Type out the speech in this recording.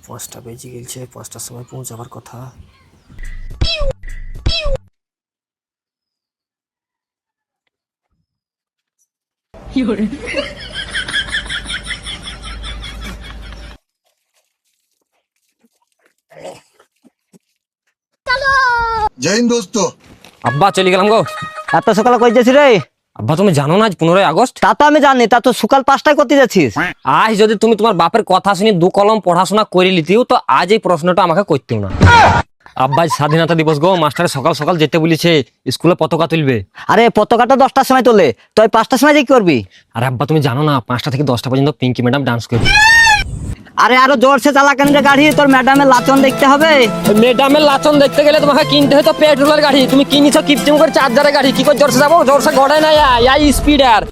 5টা বেজে গেছে, 5টার সময় পৌঁছাবার কথা। जय हिंद दोस्तों। আব্বা চলে গেলাম গো। এত সকালে কই যাচ্ছিস রে? আব্বা তুমি জানো না আজ 15ই আগস্ট? তা তো আমি জানি, তা তো সকাল 5টায় করতে যাচ্ছিস। আজ যদি তুমি তোমার বাপের কথা শুনে 2 কলম পড়াশোনা করে লিতিও তো আজ এই প্রশ্নটা আমাকে করতেও না। আব্বা আজ স্বাধীনতা দিবস গো, মাস্টারে সকাল সকাল যেতে বলেছে, স্কুলে পতাকা তুলবে। আরে পতাকাটা 10টার সময় তোলে, তুই 5টার সময় যে কি করবি? আরে আব্বা তুমি জানো না 5টা থেকে 10টা পর্যন্ত পিঙ্কি ম্যাডাম ডান্স করবে। আরে আরো জোরসে চালা কেন রে গাড়ি, তোর ম্যাডামের লাচন দেখতে হবে। ম্যাডামের লাচন দেখতে গেলে তোমাকে কিনতে হতো পেট্রোলের গাড়ি, তুমি কিনেছো কিপচিম করে চার্জারের গাড়ি, কি করে জোরসে যাবো? জোরসে গড়ায় না, স্পিড আর